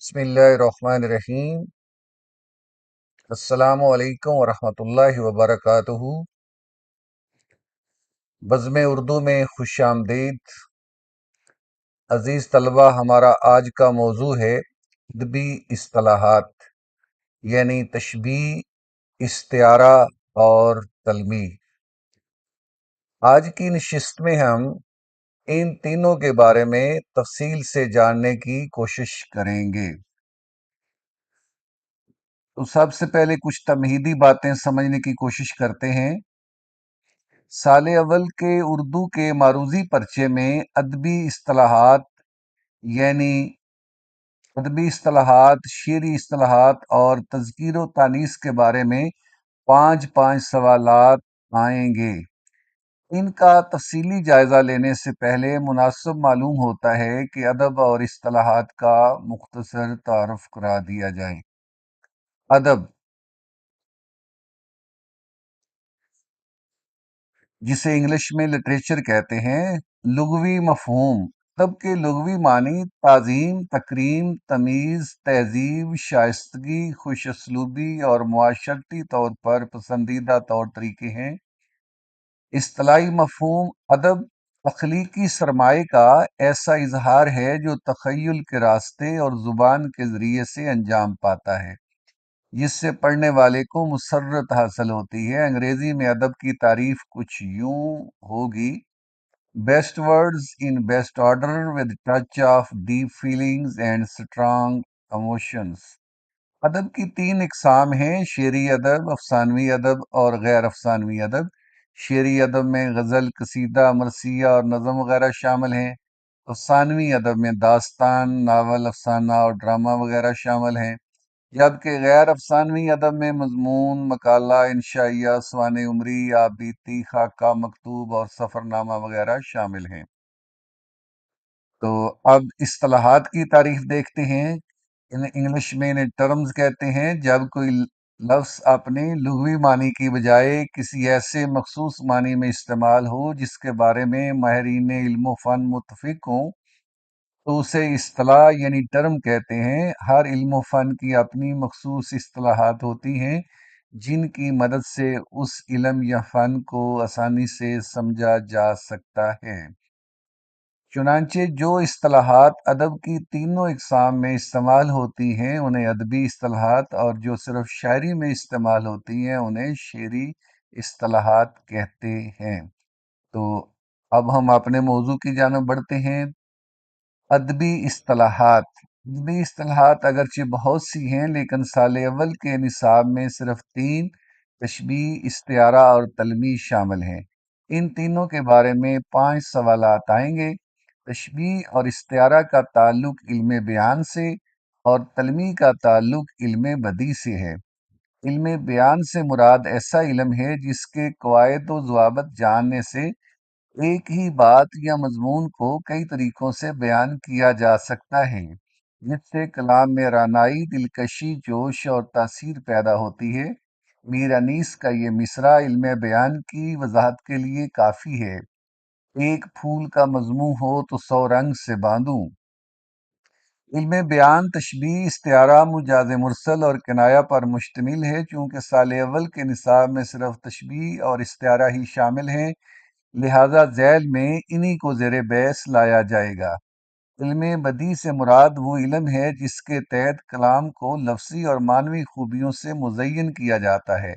बिस्मिल्लाहिर्रहमानिर्रहीम। अस्सलामु अलैकुम वरहमतुल्लाहि वबरकातुहू। बज़्म उर्दू में खुश आमदीद। अज़ीज़ तलबा, हमारा आज का मौजू है अदबी इस्तिलाहात, यानी तशबीह, इस्तिआरा और तलमीह। आज की नशिस्त में हम इन तीनों के बारे में तफसील से जानने की कोशिश करेंगे। तो सबसे पहले कुछ तमहीदी बातें समझने की कोशिश करते हैं। साल अव्वल के उर्दू के मारूज़ी पर्चे में यानी अदबी इस्तिलाहात, शेरी इस्तिलाहात और तज़कीर व तानीस के बारे में पाँच पाँच सवालात आएंगे। इनका तफसीली जायज़ा लेने से पहले मुनासिब मालूम होता है कि अदब और इस्तिलाहात का मुख्तसर तारुफ करा दिया जाए। अदब, जिसे इंग्लिश में लिटरेचर कहते हैं। लुग़वी मफ़हूम, अदब के लुग़वी मानी ताज़ीम, तकरीम, तमीज़, तहज़ीब, शाइस्तगी, खुश असलूबी और मुआशरती तौर पर पसंदीदा तौर तरीके हैं। इस्तिलाही मफ़हूम, अदब तख्लीकी सरमाए का ऐसा इजहार है जो तख़य्युल के रास्ते और ज़ुबान के ज़रिए से अंजाम पाता है, जिससे पढ़ने वाले को मुसर्रत हासिल होती है। अंग्रेजी में अदब की तारीफ कुछ यूं होगी: best words in best order with touch of deep feelings and strong emotions. अदब की तीन इकसाम हैं: शेरी अदब, अफसानवी अदब और गैर अफसानवी अदब। शेरी अदब में गज़ल, कसीदा, मरसिया और नज़म वगैरह शामिल हैं। अफसानवी अदब में दास्तान, नावल, अफसाना और ड्रामा वगैरह शामिल हैं, जबकि गैर अफसानवी अदब में मजमून, मकाला, इंशाइया, सवाने उमरी, आबीती, खाका, मकतूब और सफ़रनामा वगैरह शामिल हैं। तो अब इस्तिलाहात की तारीफ देखते हैं। इंग्लिश में इन्हें टर्म्स कहते हैं। जब कोई लफ्ज़ अपने लुग़वी मानी की बजाय किसी ऐसे मखसूस मानी में इस्तेमाल हो जिसके बारे में माहिरीन इल्म फ़न मुत्तफ़िक हों, तो उसे इस्तिलाह यानी टर्म कहते हैं। हर इल्म फ़न की अपनी मखसूस इस्तिलाहात होती हैं, जिनकी मदद से उस इल्म या फ़न को आसानी से समझा जा सकता है। चुनांचे जो इस्तिलाहात अदब की तीनों इकसाम में इस्तेमाल होती हैं उन्हें अदबी इस्तिलाहात, और जो सिर्फ शायरी में इस्तेमाल होती हैं उन्हें शेरी इस्तिलाहात कहते हैं। तो अब हम अपने मौजू की जानिब बढ़ते हैं। अदबी इस्तिलाहात। अदबी इस्तिलाहात अगरचे बहुत सी हैं, लेकिन साल अव्वल के निसाब में सिर्फ तीन, तशबीह, इस्तिआरा और तलमीह शामिल हैं। इन तीनों के बारे में पाँच सवालात आएंगे। तशबीह और इस्तिआरा का ताल्लुक इल्म बयान से और तलमीह का ताल्लुक इल्म बदी से है। इल्म बयान से मुराद ऐसा इल्म है जिसके कवायद व ज़वाबित जानने से एक ही बात या मजमून को कई तरीकों से बयान किया जा सकता है, जिससे कलाम में रानाई, दिलकशी, जोश और तासीर पैदा होती है। मीर अनीस का ये मिसरा इल्म बयान की वजाहत के लिए काफ़ी है: एक फूल का मजमू हो तो 100 रंग से बांधूं। इल्म बयान तशबीह, इस्तिआरा, मुजाज मुरसल और किनाया पर मुश्तमिल है। चूँकि साल अव्वल के निसाब में सिर्फ तशबीह और इस्तिआरा ही शामिल हैं, लिहाजा झैल में इन्हीं को ज़ेर बहस लाया जाएगा। इल्म बदी से मुराद वो इल्म है जिसके तहत कलाम को लफ्ज़ी और मानवी खूबियों से मुज़य्यन किया जाता है।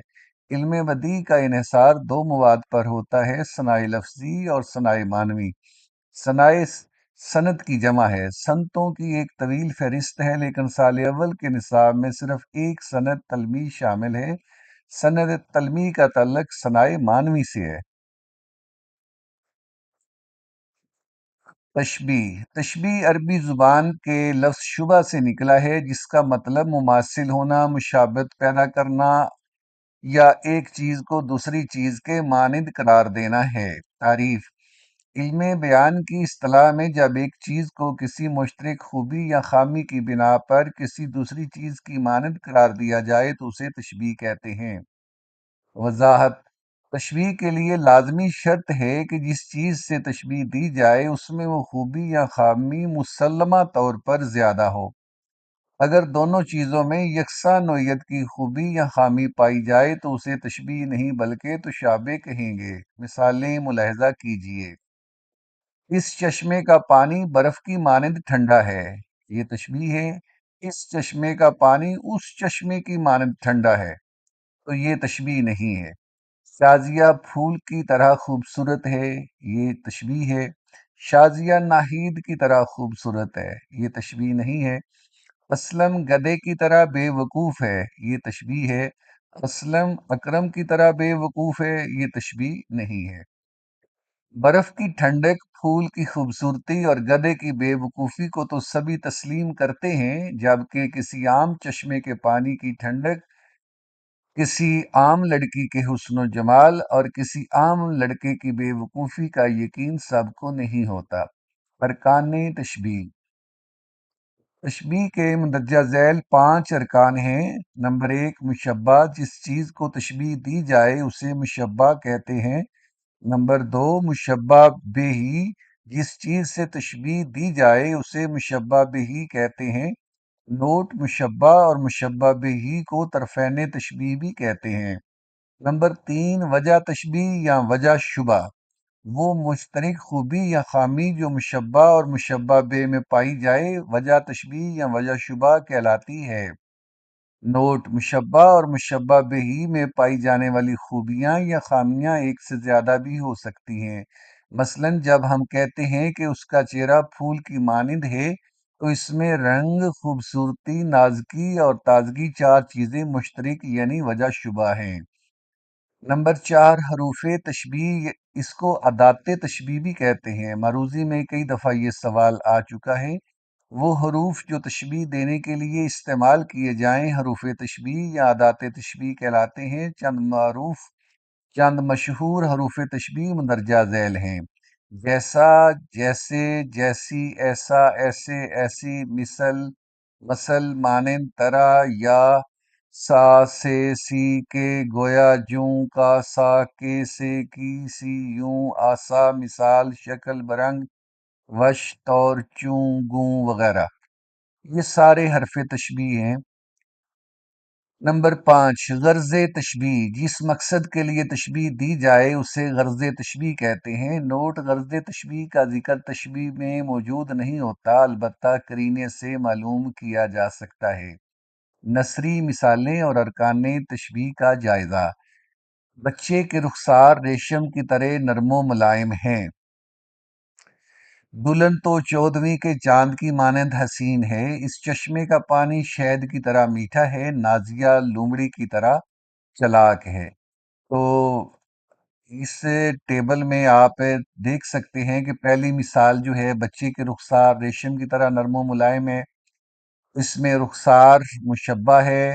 इल्म बदी का इन्हिसार दो मवाद पर होता है: सनाए लफ्ज़ी और सनाए मानवी। सनाए सनद की जमा है। सनतों की एक तवील फहरिस्त है, लेकिन साल अव्वल के निसाब में सिर्फ एक सनद तलमी शामिल है। सनद तलमी का तल्लक सनाए मानवी से है। तशबीह। तशबीह अरबी ज़ुबान के लफ्ज़ शुबा से निकला है, जिसका मतलब मुमासिल होना, मुशाबत पैदा करना या एक चीज़ को दूसरी चीज़ के मानिंद करार देना है। तारीफ। इल्म बयान की इस्तिलाह में जब एक चीज़ को किसी मुश्तरक खूबी या खामी की बिना पर किसी दूसरी चीज़ की मानिंद करार दिया जाए तो उसे तशबीह कहते हैं। वजाहत। तशबीह के लिए लाजमी शर्त है कि जिस चीज़ से तशबीह दी जाए उसमें वो खूबी या खामी मुसल्लमा तौर पर ज़्यादा हो। اگر دونوں چیزوں میں یکساں نوعیت کی خوبی یا خامی پائی جائے تو اسے تشبیہ نہیں بلکہ تشابہ کہیں گے۔ مثالیں ملاحظہ کیجیے۔ اس چشمے کا پانی برف کی مانند ٹھنڈا ہے، یہ تشبیہ ہے۔ اس چشمے کا پانی اس چشمے کی مانند ٹھنڈا ہے، تو یہ تشبیہ نہیں ہے۔ شازیہ پھول کی طرح خوبصورت ہے، یہ تشبیہ ہے۔ شازیہ ناہید کی طرح خوبصورت ہے، یہ تشبیہ نہیں ہے۔ اسلم گدھے کی طرح بے وقوف ہے، یہ تشبیہ ہے۔ اسلم اکرم کی طرح بے وقوف ہے، یہ تشبیہ نہیں ہے۔ برف کی ٹھنڈک، پھول کی خوبصورتی اور گدھے کی بے وقوفی کو تو سبھی تسلیم کرتے ہیں، جبکہ کسی عام چشمے کے پانی کی ٹھنڈک، کسی عام لڑکی کے حسن و جمال اور کسی عام لڑکے کی بے وقوفی کا یقین سب کو نہیں ہوتا۔ ارکان تشبیہ۔ تشبیہ کے مندرجہ ذیل 5 ارکان ہیں۔ نمبر 1، مشبہ، جس چیز کو تشبیہ دی جائے اسے مشبہ کہتے ہیں۔ نمبر 2، مشبہ بہ، جس چیز سے تشبیہ دی جائے اسے مشبہ بہ کہتے ہیں۔ نوٹ: مشبہ اور مشبہ بہ کو طرفین تشبیہ بھی کہتے ہیں۔ نمبر 3، وجہ تشبیہ یا وجہ شبہ، وہ مشترک خوبی یا خامی جو مشبہ اور مشبہ بہ میں پائی جائے وجہ تشبیہ یا وجہ شبہ کہلاتی ہے۔ نوٹ: مشبہ اور مشبہ بہ میں پائی جانے والی خوبیاں یا خامیاں ایک سے زیادہ بھی ہو سکتی ہیں۔ مثلاً جب ہم کہتے ہیں کہ اس کا چہرہ پھول کی مانند ہے تو اس میں رنگ، خوبصورتی، نازکی اور تازگی 4 چیزیں مشترک یعنی وجہ شبہ ہیں۔ نمبر 4، حروف تشبیہ، اس کو ادات تشبیہ بھی کہتے ہیں۔ معروضی میں کئی دفعہ یہ سوال آ چکا ہے۔ وہ حروف جو تشبیہ دینے کے لیے استعمال کیے جائیں حروف تشبیہ یا ادات تشبیہ کہلاتے ہیں۔ چند مشہور حروف تشبیہ مندرجہ ذیل ہیں: جیسا، جیسے، جیسی، ایسا، ایسے، ایسی، مثل، مانند، طرح، یا، سا، سے، سی، کے، گویا، جوں، کا، سا، کے، سے، کی، سی، یوں، آسا، مثال، شکل، برنگ، وش، طور، چوں، گوں وغیرہ، یہ سارے حرف تشبیہ ہیں۔ نمبر 5، غرض تشبیہ، جس مقصد کے لیے تشبیہ دی جائے اسے غرض تشبیہ کہتے ہیں۔ نوٹ: غرض تشبیہ کا ذکر تشبیہ میں موجود نہیں ہوتا، البتہ قرینے سے معلوم کیا جا سکتا ہے۔ نثری مثالیں اور ارکان تشبیہ کا جائزہ۔ بچے کے رخسار ریشم کی طرح نرم و ملائم ہیں۔ دلہن تو چودھویں کے چاند کی مانند حسین ہے۔ اس چشمے کا پانی شہد کی طرح میٹھا ہے۔ نازیہ لومڑی کی طرح چلاک ہے۔ تو اس ٹیبل میں آپ دیکھ سکتے ہیں کہ پہلی مثال جو ہے بچے کے رخسار ریشم کی طرح نرم و ملائم ہے، اس میں رخسار مشبہ ہے،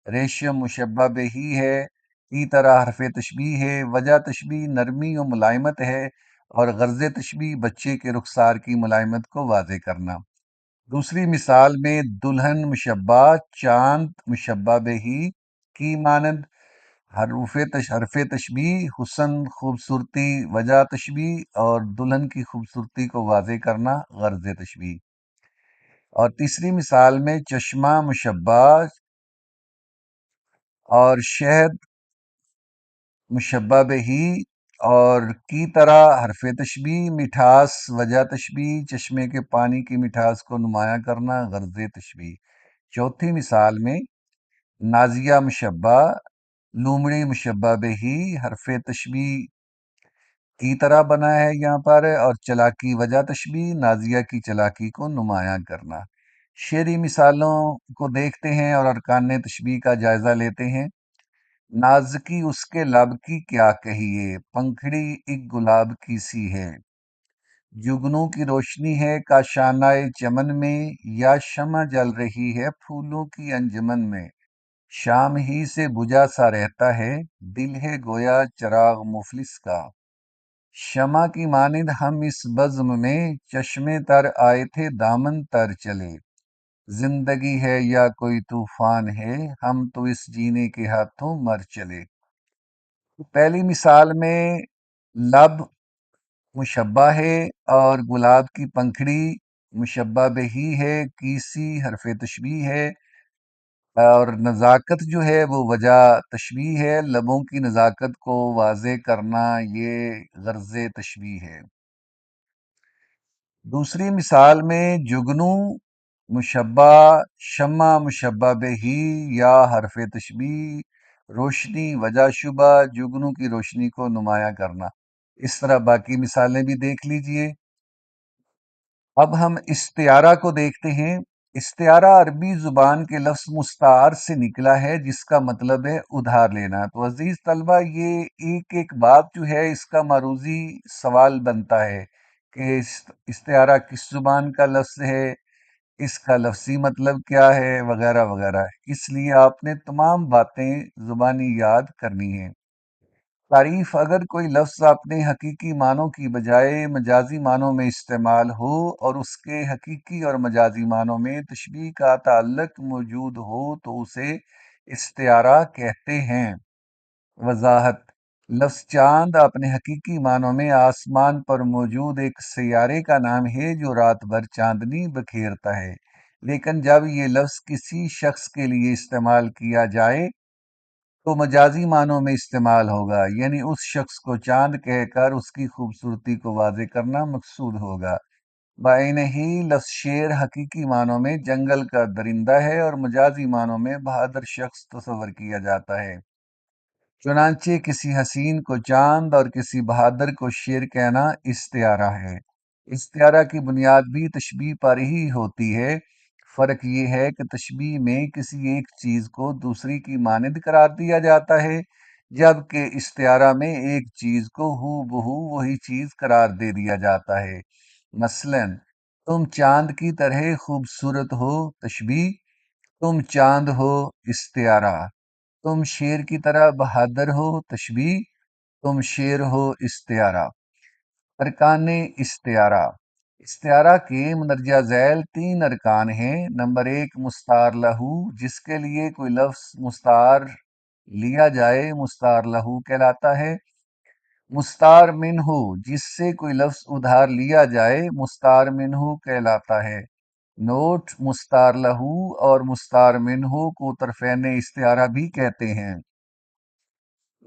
ریشم مشبہ بہ ہے، کی طرح حرف تشبیہ ہے، وجہ تشبیہ نرمی و ملائمت ہے، اور غرض تشبیہ بچے کے رخسار کی ملائمت کو واضح کرنا۔ دوسری مثال میں دلہن مشبہ، چاند مشبہ بہ کی مانند، حرف تشبیہ حسن، خوبصورتی، وجہ تشبیہ اور دلہن کی خوبصورتی کو واضح کرنا غرض تشبیہ۔ اور تیسری مثال میں چشمہ مشبہ اور شہد مشبہ بہ اور کی طرح حرف تشبیہ، مٹھاس وجہ تشبیہ، چشمے کے پانی کی مٹھاس کو نمایاں کرنا غرض تشبیہ۔ چوتھی مثال میں نازیہ مشبہ، لومڑی مشبہ بہ، حرف تشبیہ کی طرح بنا ہے یہاں پر، اور چلاکی وجہ تشبیہ، نازیہ کی چلاکی کو نمایاں کرنا۔ شعری مثالوں کو دیکھتے ہیں اور ارکان تشبیہ کا جائزہ لیتے ہیں۔ نازکی اس کے لب کی کیا کہیے، پنکھڑی ایک گلاب کی سی ہے۔ جگنوں کی روشنی ہے کاشانہ چمن میں، یا شمع جل رہی ہے پھولوں کی انجمن میں۔ شام ہی سے بجھا سا رہتا ہے دل ہے گویا چراغ مفلس کا۔ شمع کی مانند ہم اس بزم میں، چشمے تر آئے تھے دامن تر چلے۔ زندگی ہے یا کوئی طوفان ہے، ہم تو اس جینے کے ہاتھوں مر چلے۔ پہلی مثال میں لب مشبہ ہے اور گلاب کی پنکھڑی مشبہ بہ ہے، کیسی حرف تشبیہ ہے، اور نزاکت جو ہے وہ وجہ تشبیہ ہے، لبوں کی نزاکت کو واضح کرنا یہ غرض تشبیہ ہے۔ دوسری مثال میں جگنو مشبہ، شمع مشبہ بہی یا حرف تشبیہ، روشنی وجہ شبہ، جگنو کی روشنی کو نمایاں کرنا۔ اس طرح باقی مثالیں بھی دیکھ لیجئے۔ اب ہم استعارہ کو دیکھتے ہیں۔ استعارہ عربی زبان کے لفظ مستعار سے نکلا ہے، جس کا مطلب ہے ادھار لینا۔ تو عزیز طلبہ، یہ ایک ایک بات جو ہے اس کا معروضی سوال بنتا ہے کہ استعارہ کس زبان کا لفظ ہے، اس کا لفظی مطلب کیا ہے، وغیرہ وغیرہ۔ اس لیے آپ نے تمام باتیں زبانی یاد کرنی ہیں۔ تعریف: اگر کوئی لفظ اپنے حقیقی معنوں کی بجائے مجازی معنوں میں استعمال ہو اور اس کے حقیقی اور مجازی معنوں میں تشبیہ کا تعلق موجود ہو تو اسے استعارہ کہتے ہیں۔ وضاحت: لفظ چاند اپنے حقیقی معنوں میں آسمان پر موجود ایک سیارے کا نام ہے جو رات بھر چاندنی بکھیرتا ہے، لیکن جب یہ لفظ کسی شخص کے لیے استعمال کیا جائے تو مجازی معنوں میں استعمال ہوگا، یعنی اس شخص کو چاند کہہ کر اس کی خوبصورتی کو واضح کرنا مقصود ہوگا۔ بائن ہی لفظ شیر حقیقی معنوں میں جنگل کا درندہ ہے اور مجازی معنوں میں بہادر شخص تصور کیا جاتا ہے۔ چنانچہ کسی حسین کو چاند اور کسی بہادر کو شیر کہنا استعارہ ہے۔ استعارہ کی بنیاد بھی تشبیہ پر ہی ہوتی ہے۔ فرق یہ ہے کہ تشبیہ میں کسی ایک چیز کو دوسری کی مانند قرار دیا جاتا ہے، جبکہ استعارہ میں ایک چیز کو ہو بہو وہی چیز قرار دے دیا جاتا ہے۔ مثلا تم چاند کی طرح خوبصورت ہو، تشبیہ، تم چاند ہو، استعارہ، تم شیر کی طرح بہادر ہو، تشبیہ، تم شیر ہو، استعارہ۔ ارکان استعارہ: استعارہ کے مندرجہ ذیل 3 ارکان ہیں۔ نمبر 1، مستعار لہو، جس کے لیے کوئی لفظ مستعار لیا جائے مستعار لہو کہلاتا ہے۔ مستعار منہ، جس سے کوئی لفظ ادھار لیا جائے مستعار منہ کہلاتا ہے۔ نوٹ: مستعار لہو اور مستعار منہ کو طرفین استعارہ بھی کہتے ہیں۔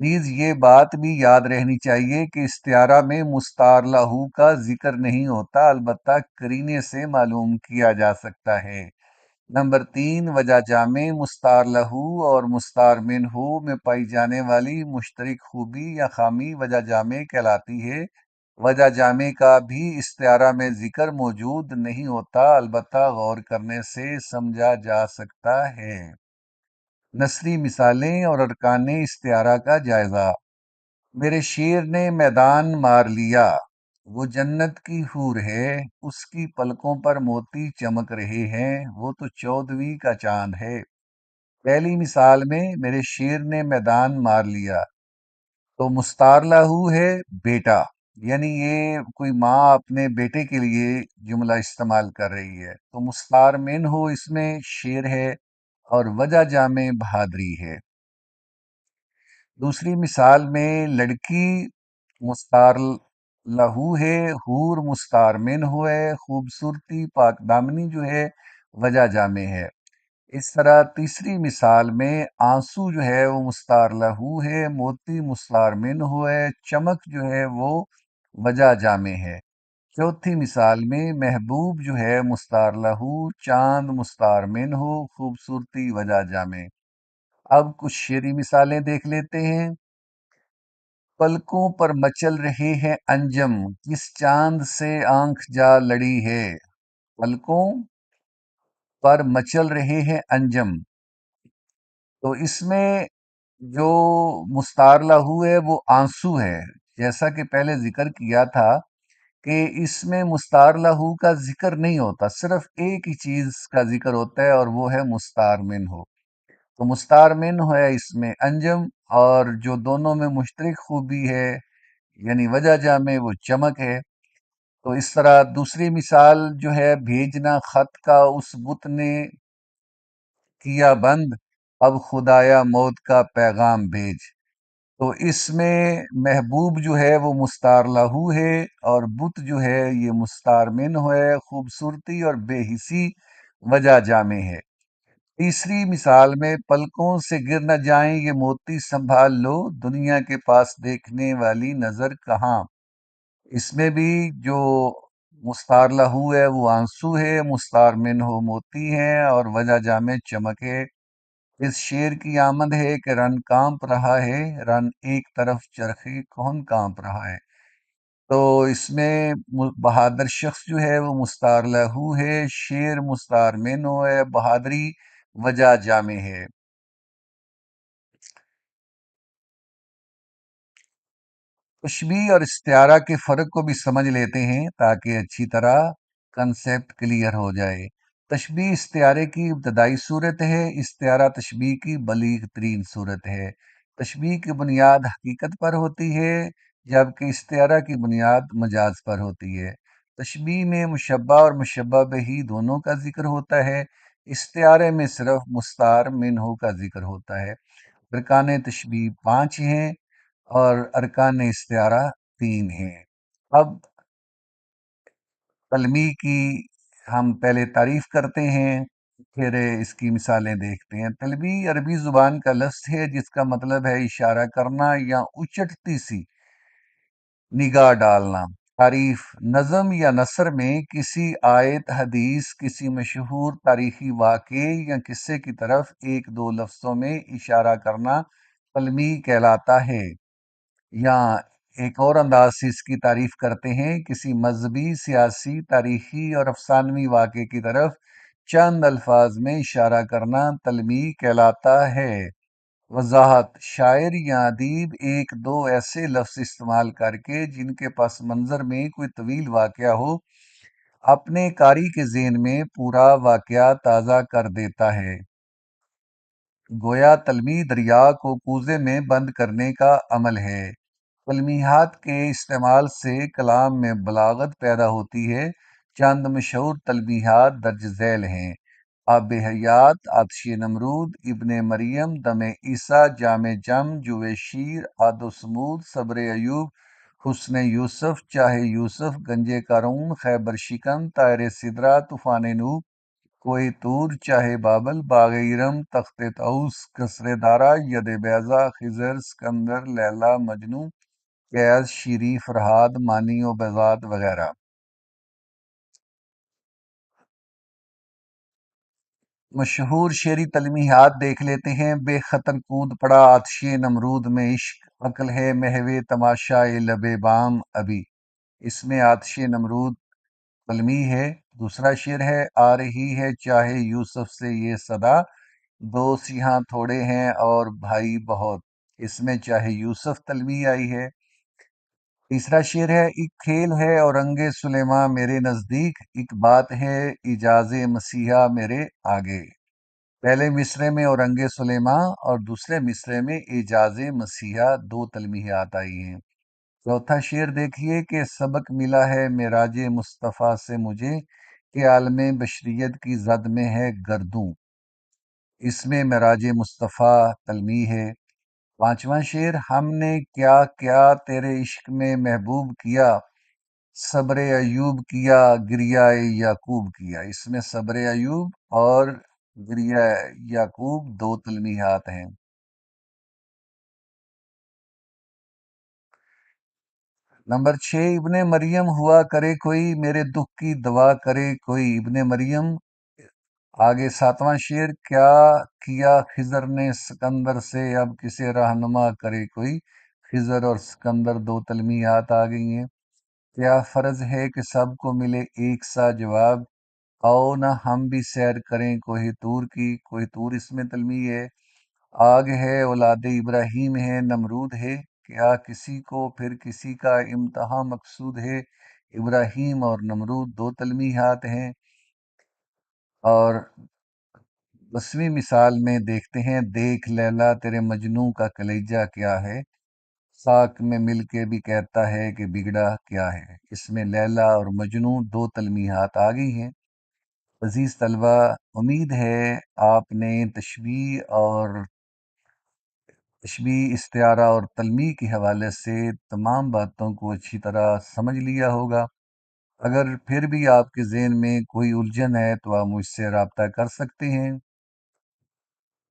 نیز یہ بات بھی یاد رہنی چاہیے کہ استعارہ میں مستعار لہو کا ذکر نہیں ہوتا، البتہ قرینے سے معلوم کیا جا سکتا ہے۔ نمبر 3، وجہ جامع: مستعار لہو اور مستعار منہ میں پائی جانے والی مشترک خوبی یا خامی وجہ جامع کہلاتی ہے۔ وجہ جامع کا بھی استعارہ میں ذکر موجود نہیں ہوتا، البتہ غور کرنے سے سمجھا جا سکتا ہے۔ نثری مثالیں اور ارکان استعارہ کا جائزہ۔ میرے شیر نے میدان مار لیا، وہ جنت کی حور ہے، اس کی پلکوں پر موتی چمک رہے ہیں، وہ تو 14ویں کا چاند ہے۔ پہلی مثال میں میرے شیر نے میدان مار لیا تو مستعار لہو ہے بیٹا، یعنی یہ کوئی ماں اپنے بیٹے کے لیے جملہ استعمال کر رہی ہے۔ تو مستعار منہ ہو، اس میں شیر ہے اور وجہ جامع بہادری ہے۔ دوسری مثال میں لڑکی مستعار لہو ہے، حور مستعار منہ ہے، خوبصورتی پاک دامنی جو ہے وجہ جامع ہے۔ اس طرح تیسری مثال میں آنسو جو ہے وہ مستعار لہو ہے، موتی مستعار منہ ہے، چمک جو ہے وہ وجہ جامع ہے۔ چوتھی مثال میں محبوب جو ہے مستعار لہو، چاند مستعار منہ، خوبصورتی وجہ جامع۔ اب کچھ شعری مثالیں دیکھ لیتے ہیں۔ پلکوں پر مچل رہے ہیں انجم، کس چاند سے آنکھ جا لڑی ہے۔ پلکوں پر مچل رہے ہیں انجم، تو اس میں جو مستعار لہو ہے وہ آنسو ہے۔ جیسا کہ پہلے ذکر کیا تھا کہ اس میں مستعار لہو کا ذکر نہیں ہوتا، صرف ایک ہی چیز کا ذکر ہوتا ہے اور وہ ہے مستعار منہ۔ تو مستعار منہ ہے اس میں انجم، اور جو دونوں میں مشترک خوبی ہے یعنی وجہ جامع وہ چمک ہے۔ تو اس طرح دوسری مثال جو ہے بھیجنا خط کا اس بت نے کیا بند، اب خدایا موت کا پیغام بھیج۔ تو اس میں محبوب جو ہے وہ مستعار لہو ہے اور بت جو ہے یہ مستعار منہ ہے، خوبصورتی اور بے حسی وجہ جامع ہے۔ तीसरी मिसाल में पलकों से गिर न जाएं ये मोती संभाल लो, दुनिया के पास देखने वाली नजर कहाँ। इसमें भी जो मुस्तार लहू है वो आंसू है, मुस्तार मिन हो मोती है, और वजह जामे चमक है। इस शेर की आमद है कि रन कांप रहा है, रन एक तरफ चरखी कौन कांप रहा है। तो इसमें बहादुर शख्स जो है वो मुस्तार लहू है, शेर मुस्तार मिन हो है, बहादुरी वजह जामे है। तशबीह और इस्तिआरा के फ़र्क को भी समझ लेते हैं ताकि अच्छी तरह कंसेप्ट क्लियर हो जाए। तशबीह इस्तिआरे की इब्तदाई सूरत है, इस्तिआरा तशबीह की बलीग तरीन सूरत है। तशबीह की बुनियाद हकीकत पर होती है, जबकि इस्तिआरा की बुनियाद मजाज पर होती है। तशबीह में मुशब्बा और मुशब्बा बिही दोनों का जिक्र होता है, इस्तिआरे में सिर्फ मुस्तार मिन्हु का जिक्र होता है। अरकान तशबीह 5 हैं और अरकान इस्तिआरा 3 हैं। अब तलमी की हम पहले तारीफ करते हैं, फिर इसकी मिसालें देखते हैं। तलमी अरबी ज़ुबान का लफ्ज़ है जिसका मतलब है इशारा करना या उचटती सी निगाह डालना। तारीफ नज़म या नसर में किसी आयत हदीस, किसी मशहूर तारीखी वाक़े या किस्से की तरफ एक दो लफ्ज़ों में इशारा करना तलमी कहलाता है। या एक और अंदाज से इसकी तारीफ करते हैं, किसी मजहबी, सियासी, तारीखी और अफसानवी वाक़े की तरफ चंद अल्फाज में इशारा करना तलमी कहलाता है। वजाहत शायर या अदीब एक दो ऐसे लफ्ज़ इस्तेमाल करके जिनके पस मंज़र में कोई तवील वाक़या हो, अपने कारी के ज़हन में पूरा वाक़या ताज़ा कर देता है। गोया तलमी दरिया को कूजे में बंद करने का अमल है। तलमीहात के इस्तेमाल से कलाम में बलागत पैदा होती है। चंद मशहूर तलमीहात दर्ज झैल हैं: आब हयात, आतिश नमरूद, इब्ने मरियम, दम ईसा, जाम जम, जुवे शीर, आदो समूद, सब्र अयूब, हुस्न यूसुफ, चाहे यूसुफ, गंजे कारून, खैबर शिकन, तायर सिदरा, तूफान नूह, कोई तूर, चाहे बाबल, बाग इरम, तख्त तऊस, कसरे दारा, यद बैजा, खिजर, सिकंदर, लैला, मजनू, कैस, शीरी, फरहाद, मानी और बेजाद वगैरह। मशहूर शेरी तलमीहात देख लेते हैं। बेखतर कूद पड़ा आतिश नमरूद में इश्क, अक्ल है महवे तमाशा लबे बाम अभी। इसमें आतिश नमरूद कलमी है। दूसरा शेर है, आ रही है चाहे यूसुफ से ये सदा, दोस्त यहाँ थोड़े हैं और भाई बहुत। इसमें चाहे यूसुफ तलमी आई है। तीसरा शेर है, एक खेल है औरंगे सुलेमा मेरे नजदीक, एक बात है इजाज़े मसीहा मेरे आगे। पहले मिसरे में औरंगे सुलेमा और दूसरे मिसरे में इजाज़े मसीहा दो तलमीहात आई हैं। चौथा शेर देखिए कि सबक मिला है मेराज मुस्तफ़ा से मुझे, कि आलम बशरियत की जद में है गर्दूं। इसमें मेराज मुस्तफ़ा तलमी है। पांचवा शेर, हमने क्या क्या तेरे इश्क में महबूब किया, सब्र अयूब किया, गिरिया याकूब किया। इसमें सब्र अयूब और गिरिया याकूब दो तलमीहात हैं। नंबर 6, इब्ने मरियम हुआ करे कोई, मेरे दुख की दवा करे कोई। इब्ने मरियम। आगे सातवां शेर, क्या किया खिजर ने सिकंदर से, अब किसे रहनुमा करे कोई। खिजर और सिकंदर दो तलमीहात आ गई हैं। क्या फर्ज है कि सबको मिले एक सा जवाब, आओ ना हम भी सैर करें कोहे तूर की। कोहे तूर इसमें तलमी है। आग है औलाद इब्राहीम है नमरूद है, क्या किसी को फिर किसी का इम्तहा मकसूद है। इब्राहीम और नमरूद दो तलमीहात हैं। और 10वीं मिसाल में देखते हैं, देख लैला तेरे मजनू का कलेजा क्या है, साक में मिल के भी कहता है कि बिगड़ा क्या है। इसमें लैला और मजनू दो तलमीहात आ गई हैं। अजीज तलबा, उम्मीद है आपने तशबीह, इस्तिआरा और तलमी के हवाले से तमाम बातों को अच्छी तरह समझ लिया होगा। अगर फिर भी आपके ज़हन में कोई उलझन है तो आप मुझसे रब्ता कर सकते हैं।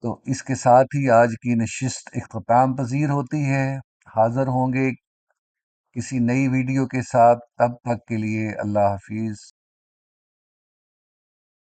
تو اس کے ساتھ ہی آج کی نشست اختتام پذیر ہوتی ہے۔ حاضر ہوں گے کسی نئی ویڈیو کے ساتھ، تب تک کے لیے اللہ حافظ۔